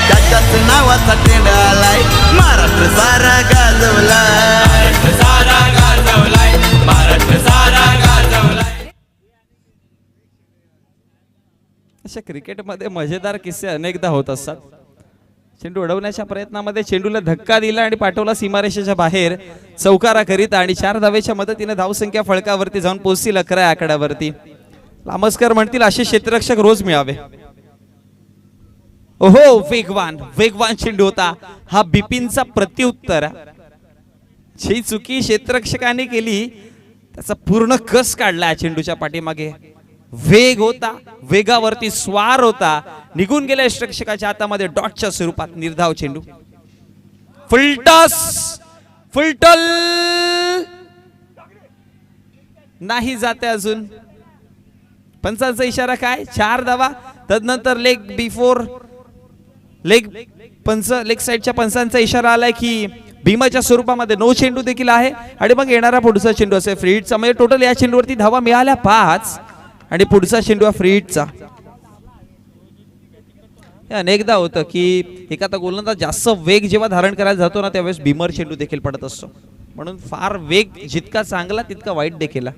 त्याच्याच नावाचा टेंड आलाय, महाराष्ट्र सारा गाजवलाय, सारा गाजवलाय, महाराष्ट्र सारा गाजवलाय. अशा क्रिकेटमध्ये मजेदार किस्से अनेकदा होत असतात. चेंडू अडवण्याच्या प्रयत्नामध्ये चेंडूला धक्का दिला आणि पाठवला सीमारेषेच्या बाहेर चौकारा करीता आणि 4 धावेच्या मदतीने धावसंख्या फळकावरती जाऊन पोहोचतील 11 आकड्यावरती. लांबस्कर म्हणतील असे क्षेत्ररक्षक रोज मिळावे. ओहो, वेगवान चेंडू होता. हा बिपिनचा प्रत्युत्तर. जी चुकी क्षेत्ररक्षकाने केली त्याचा पूर्ण कस काढला. चेंडूच्या पाठीमागे वेग होता, वेगावरती स्वार होता. निघून गेल्या क्षेत्ररक्षकाच्या हातामध्ये डॉटच्या स्वरूपात निर्धाव चेंडू. फुलटॉस फुलटॉल नाही जाते अजून. पंचांचा इशारा काय? 4 धावा. तदनंतर लेग बिफोर लेग साईडच्या पंचांचा इशारा आलाय की भीमाच्या स्वरूपामध्ये नो चेंडू देखील आहे आणि मग येणारा पुढचा चेंडू असेल फ्री हिटचा. म्हणजे टोटल या चेंडूवरती धावा मिळाल्या 5 आणि पुढचा चेंडू हा फ्री हिटचा. अनेकदा होतं की एखादा गोलंदाज जास्त वेग जेव्हा धारण करायला जातो ना त्यावेळेस भीमर चेंडू देखील पडत असतो. म्हणून फार वेग जितका चांगला तितका वाईट देखील.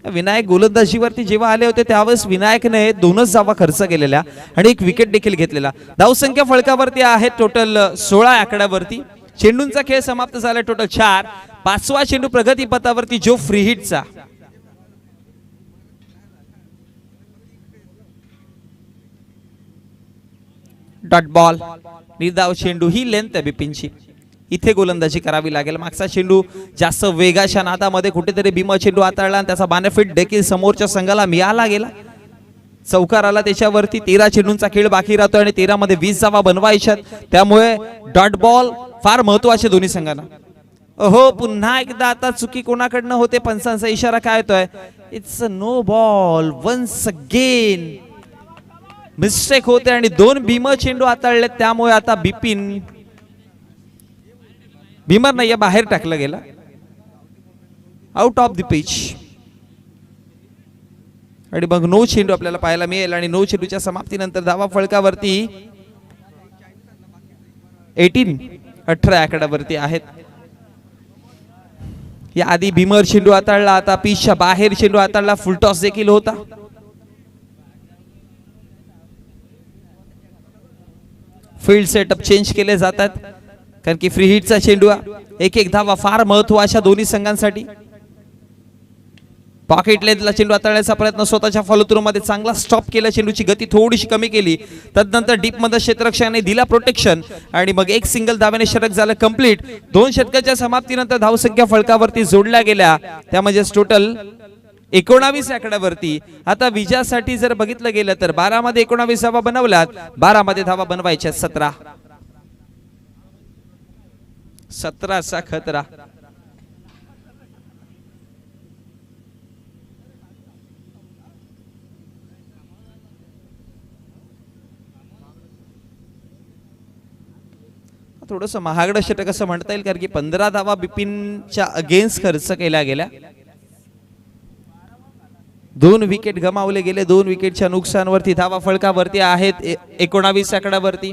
विनायक गोलंदाजीवरती जेव्हा आले होते त्यावेळेस विनायकने 2च धावा खर्च केलेल्या आणि 1 विकेट देखील घेतलेला. धावसंख्या फळकावरती आहे टोटल 16 आकड्यावरती. चेंडूंचा खेळ समाप्त झाला टोटल 4. 5वा चेंडू प्रगतीपथावरती जो फ्री हिटचा. डॉट बॉल निर्धाव चेंडू. ही लेंथ आहे बिपिनची. इथे गोलंदाजी करावी लागेल. मागचा चेंडू जास्त वेगाच्या नादामध्ये कुठेतरी भीमा चेंडू हाताळला आणि त्याचा बेनिफिट देखील समोरच्या संघाला मिळाला गेला. चौकार आला त्याच्यावरती. 13 चेंडूंचा खेळ बाकी राहतो आणि 13 मध्ये 20 धावा बनवायच्यात. त्यामुळे डॉट बॉल फार महत्वाचे दोन्ही संघांना. हो पुन्हा एकदा आता चुकी कोणाकडनं होते? पंचांचा इशारा काय येतोय? It's a no ball once again. Mistake होते आणि 2 भीमा चेंडू हाताळले. त्यामुळे आता भीमर नाही बाहेर टाकला गेला. Out of the pitch. आणि मग नो चेंडू आपल्याला पाहायला मिळेल आणि नो चेंडूच्या समाप्तीनंतर धावा फळकावरती 18 आकड्यावरती आहेत. या आधी भीमर चेंडू हाताळला. आता पिचच्या बाहेर चेंडू हाताळला. फुलटॉस देखील होता. फील्ड सेटअप चेंज केले जातात कारण की फ्री हिटचा चेंडू. 1-1 धावा फार महत्वाच्या दोन्ही संघांसाठी. पॉकेट लेंथला चेंडू हाताळण्याचा प्रयत्न स्वतःच्या फॉलोथ्रू मध्ये चांगला स्टॉप केला. चेंडूची गती थोडीशी कमी केली. तदनंतर डीप मध्ये क्षेत्ररक्षकाने दिला प्रोटेक्शन आणि मग 1 सिंगल धाव्याने षटक झालं कंप्लीट. 2 षटकाच्या समाप्तीनंतर धावसंख्या फळकावरती जोडल्या गेल्या. त्या म्हणजे टोटल 19 आकड्यावरती. आता विजयासाठी जर बघितलं गेलं तर 12 मध्ये 19 धावा बनवल्यात. 12 मध्ये धावा बनवायच्या 17चा खतरा. थोडस महागडं षटक असं म्हणता येईल कारण की 15 धावा बिपिनच्या अगेन्स्ट खर्च केल्या गेल्या. 2 विकेट गमावले गेले. 2 विकेटच्या नुकसानवरती धावा फळकावरती आहेत 19 आकड्यावरती.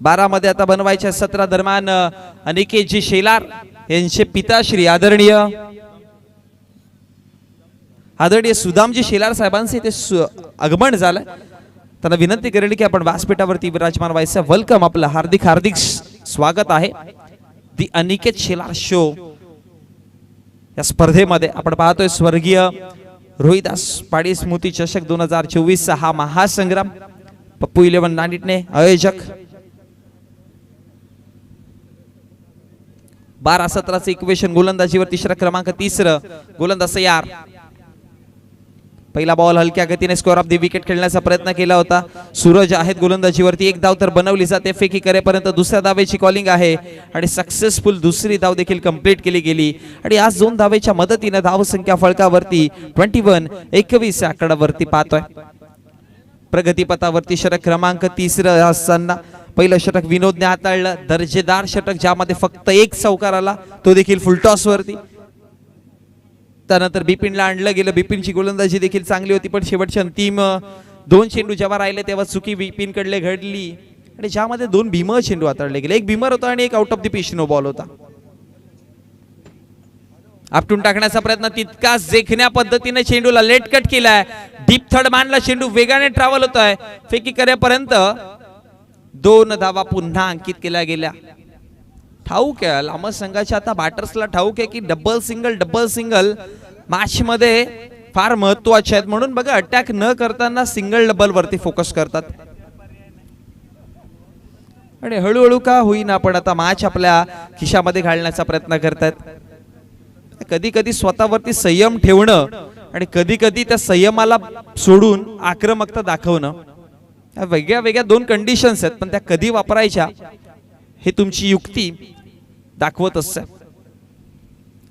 12 मध्ये आता बनवायच्या 17 दरम्यान अनिकेतजी शेलार यांचे पिताश्री आदरणीय सुदामजी शेलार साहेबांचे ते आगमन झालं. त्यांना विनंती करेल की आपण व्यासपीठावरती विराजमान व्हायचं. वेलकम. आपलं हार्दिक स्वागत आहे दी अनिकेत शेलार शो या स्पर्धेमध्ये. आपण पाहतोय स्वर्गीय रोहिदास पाडी स्मृती चषक 2024 हा महासंग्राम. पप्पू 11 नानिटने आयोजक. 12-17चं इक्वेशन. गोलंदाजीवर तिसरा क्रमांक 3 गोलंदाज तयार. पहिला बॉल हलक्या गतीने स्कोअर ऑफ द विकेट खेळण्याचा प्रयत्न केला होता. सूरज आहेत गोलंदाजीवरती. 1 धाव तर बनवली जाते. फेकी करेपर्यंत दुसऱ्या धावेची कॉलिंग आहे आणि सक्सेसफुल दुसरी धाव देखील कंप्लीट केली गेली आणि आज 2 धावेच्या मदतीने धावसंख्या फळकावरती 21 आकड्यावरती पाहतोय. प्रगतीपथावरती षटक क्रमांक 3 असताना पहिलं षटक विनोदने हाताळलं. दर्जेदार षटक ज्यामध्ये फक्त 1 चौकार आला तो देखील फुलटॉस वरती. त्यानंतर बिपिनला आणलं गेलं. बिपिनची गोलंदाजी देखील चांगली होती पण शेवटच्या अंतिम 2 चेंडू जेव्हा राहिले तेव्हा चुकी बिपिन कडले घडली आणि ज्यामध्ये 2 भीमर चेंडू हाताळले गेले. 1 भीमर होता आणि 1 out of the pitch no ball होता. आपटून टाकण्याचा प्रयत्न तितकाच देखण्या पद्धतीने चेंडूला लेट कट केलाय. डीप थर्ड मानला चेंडू वेगाने ट्रॅव्हल होतोय. फेकी करेपर्यंत 2 धावा पुन्हा अंकित केल्या गेल्या. ठाऊक आहे लांब संघाच्या आता बॅटर्सला ठाऊक आहे की डबल सिंगल मॅच मध्ये फार महत्वाचे आहेत. म्हणून बघा अटॅक न करताना सिंगल डबल वरती फोकस करतात आणि हळूहळू का होईना आपण आता मॅच आपल्या खिशामध्ये घालण्याचा प्रयत्न करतात. कधी कधी स्वतःवरती संयम ठेवणं आणि कधी कधी त्या संयमाला सोडून आक्रमकता दाखवणं या वेगळ्या वेगळ्या दोन कंडिशन्स आहेत, पण त्या कधी वापरायच्या हे तुमची युक्ती दाखवत असते.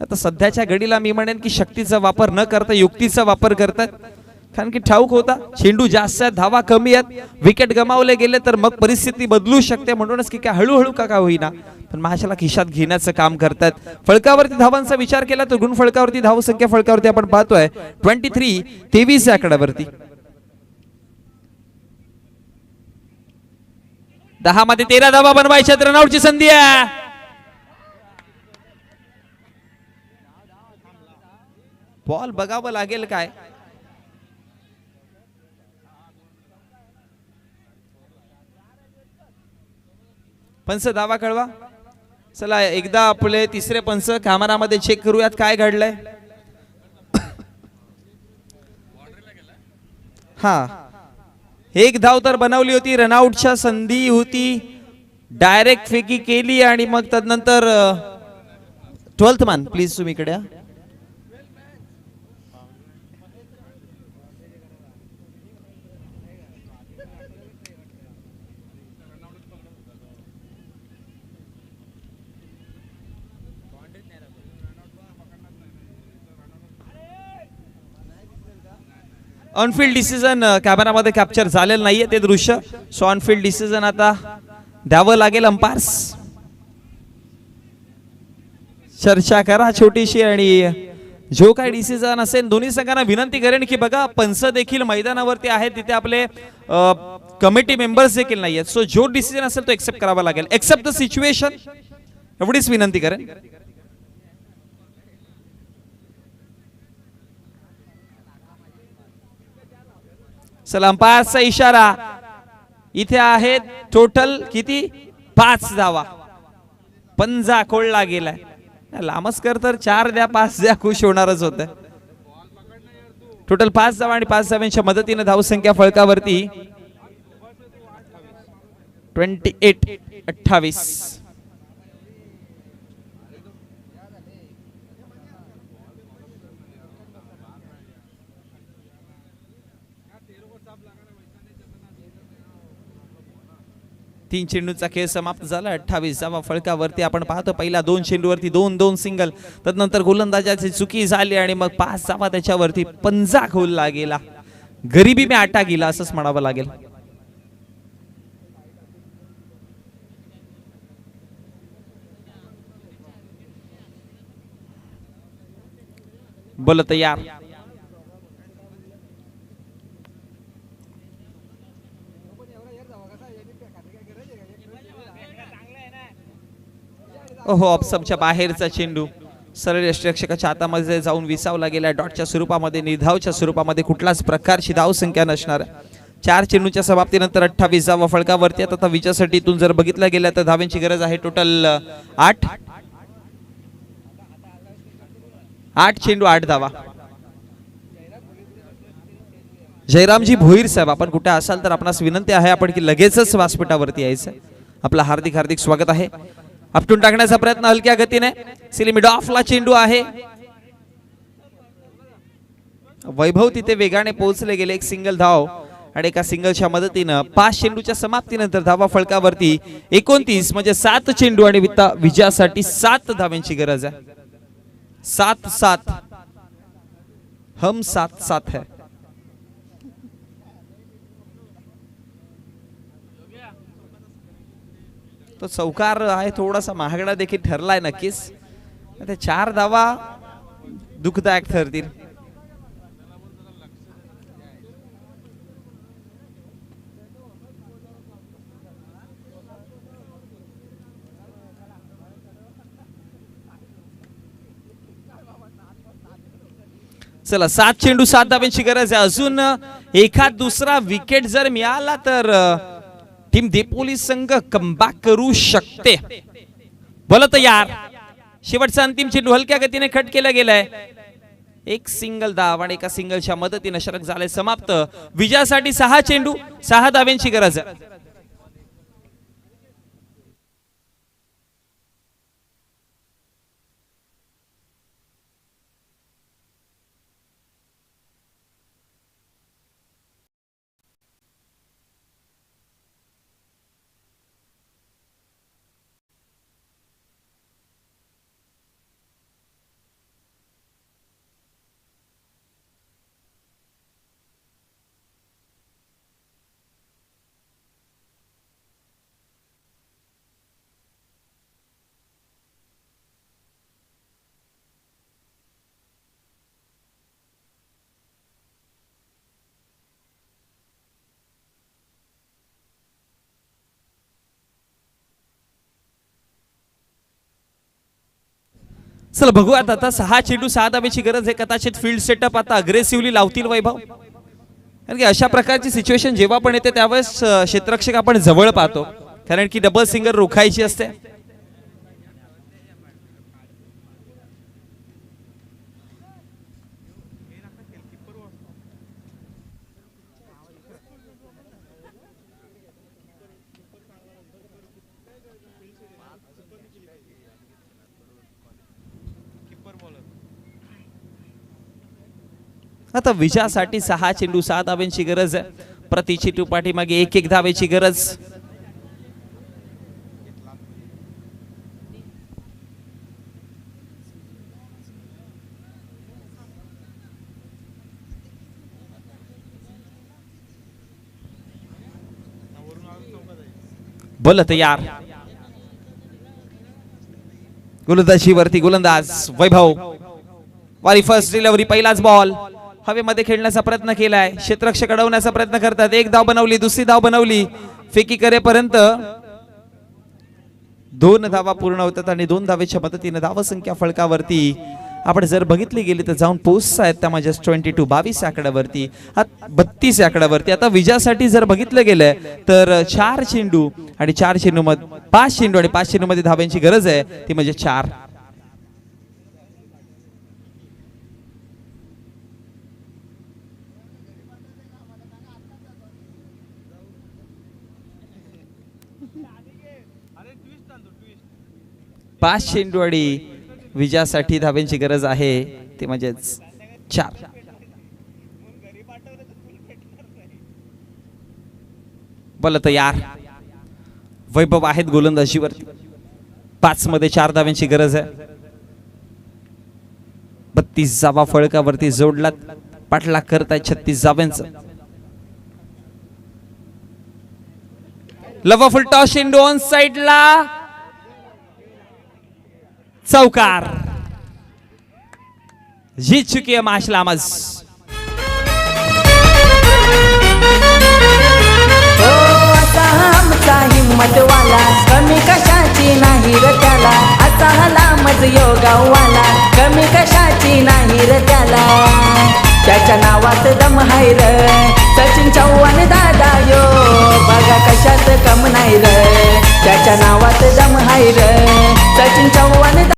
आता सध्याच्या घडीला मी म्हणेन की शक्तीचा वापर न करता युक्तीचा वापर करतात, कारण की ठाऊक होता चेंडू जास्त आहेत, धावा कमी आहेत, विकेट गमावले गेले तर मग परिस्थिती बदलू शकते. म्हणूनच की काय हळूहळू का होईना पण महाशाला खिशात घेण्याचं काम करतात. फळकावरती धावांचा विचार केला तर गुण फळकावरती धाव संख्या फळकावरती आपण पाहतोय 23 या आकड्यावरती. 10 मध्ये 13 धावा बनवायच्या, रनआउटची संधी आहे. बॉल बघावं लागेल काय. पंच धावा कळवा. चला एकदा आपले तिसरे पंच कॅमेरामध्ये चेक करूयात काय घडलंय. हा एक धाव तर बनवली होती, रनआउटच्या संधी होती, डायरेक्ट फेकी केली आणि मग तदनंतर 12th मान प्लीज तुम्ही इकडे या. ऑनफिल्ड डिसिजन कॅमेरामध्ये कॅप्चर झालेलं नाहीये ते दृश्य. सो ऑनफिल्ड डिसिजन आता द्यावं लागेल अंपायर्स. चर्चा करा छोटीशी आणि जो काही डिसिजन असेल दोन्ही संघांना विनंती करेन की बघा पंच देखील मैदानावरती आहेत, तिथे आपले कमिटी मेंबर्स देखील नाही आहेत. सो जो डिसिजन असेल तो एक्सेप्ट करावा लागेल. एक्सेप्ट द सिच्युएशन एवढीच विनंती करेन. चला अंपायरचा इशारा. इथे आहेत टोटल किती 5 धावा. पंजा खोळला गेलाय. लामस्कर तर 4 द्या 5 द्या खुश होणारच होत. टोटल 5 धावा आणि 5 धाव्यांच्या मदतीने धावसंख्या फळकावरती 28. तीन चेंडूचा खेळ समाप्त झाला. 28 धावा फळकावरती आपण पाहतो. पहिला 2 चेंडूवरती 2 सिंगल, तदनंतर गोलंदाजाची चुकी झाली आणि मग 5 धावा त्याच्यावरती पंजा खोलला गेला. गरिबी में आटा गेला असंच म्हणावं लागेल. बोल तयार. ओहो ऑप्समच्या बाहेरचा चेंडू सरळ यष्टिरक्षकाच्या हातामध्ये जाऊन विसावला गेला. डॉटच्या स्वरूपामध्ये निर्धावच्या स्वरूपामध्ये कुठलाच प्रकारची धाव संख्या नसणार. 4 चेंडूच्या समाप्तीनंतर 28 धावा फळकावरती. आता विजयासाठी इथून जर बघितलं गेलं तर धाव्यांची गरज आहे टोटल 8 चेंडू 8 धावा. जयरामजी भोईर साहेब आपण कुठे असाल तर आपणास विनंती आहे आपण की लगेचच व्यासपीठावरती यायचं. आपलं हार्दिक स्वागत आहे. आपटून टाकण्याचा प्रयत्न हलक्या गतीने. मिड ऑफला चेंडू आहे. वैभव तिथे वेगाने पोहोचले गेले. एक सिंगल धाव आणि एका सिंगलच्या मदतीनं 5 चेंडूच्या समाप्तीनंतर धावा फळकावरती 29 म्हणजे 7 चेंडू आणि विजयासाठी 7 धाव्यांची गरज आहे. 7-7 हम 7-7 है. तो चौकार आहे थोडासा महागडा देखील ठरलाय नक्कीच. ते 4 धावा दुःखदायक ठरतील. चला 7 चेंडू 7 धाव्यांची गरज आहे. अजून एखाद दुसरा विकेट जर मिळाला तर टीम देपोली संघ कमबॅक करू शकते. बोला तयार. शेवटचा अंतिम चेंडू हलक्या गतीने खट केला गेलाय. एक सिंगल धाव आणि एका सिंगलच्या मदतीने षटक झाले समाप्त. विजयासाठी 6 चेंडू 6 धाव्यांची गरज आहे. चला बघूयात आता 6 चेंडू 6 धावेची गरज आहे. कदाचित फील्ड सेटअप आता अग्रेसिव्हली लावतील वैभव, कारण की अशा प्रकारची सिच्युएशन जेव्हा पण येते त्यावेळेस क्षेत्ररक्षक आपण जवळ पाहतो, कारण की डबल सिंगल रोखायची असते. आता विजयासाठी 6 चेंडू 6 धाव्यांची गरज आहे. प्रति चेंडू पाठीमागे 1-1 धावेची गरज. बोल तयार. गोलंदाजी वरती गोलंदाज वैभव. वारी फर्स्ट डिलिव्हरी, पहिलाच बॉल. हवेमध्ये खेळण्याचा प्रयत्न केलाय, क्षेत्ररक्षक अडवण्याचा प्रयत्न करतात. एक धाव बनवली, दुसरी धाव बनवली. फेकी करेपर्यंत 2 धावा पूर्ण होतात आणि 2 धावेच्या मदतीने धावसंख्या फळकावरती आपण जर बघितली गेली तर जाऊन पोहोचतायत त्या म्हणजे 22 आकड्यावरती, 32 आकड्यावरती. आता विजयासाठी जर बघितलं गेलं तर 4 चेंडू आणि 4 चेंडू मध्ये 5 चेंडू आणि 5 चेंडू मध्ये धाव्यांची गरज आहे, ती म्हणजे 4. पाच चेंडू आणि विजयासाठी धाव्यांची गरज आहे, ते म्हणजेच 4. बोला तयार. वैभव आहेत गोलंदाजीवरती. 5 मध्ये 4 धाव्यांची गरज आहे. 32 जावा फळकावरती जोडलात. पाठलाग करताय 36 जाव्यांचं. लवा फुल टॉस चेंडू ऑन साइडला, चौकार. जीत चुकी है माशाल्लाह मज. हो असा आमचा हिम्मतवाला, कमी कशाची नाही र त्याला. असा लामज योगावाला, कमी कशाची नाही र त्याला. त्याच्या नावात दम हाय र, सचिन चव्हाण दादा यो. बघा कशात कम नाही र, त्याच्या नावात दम हाय र, सचिन चव्हाण.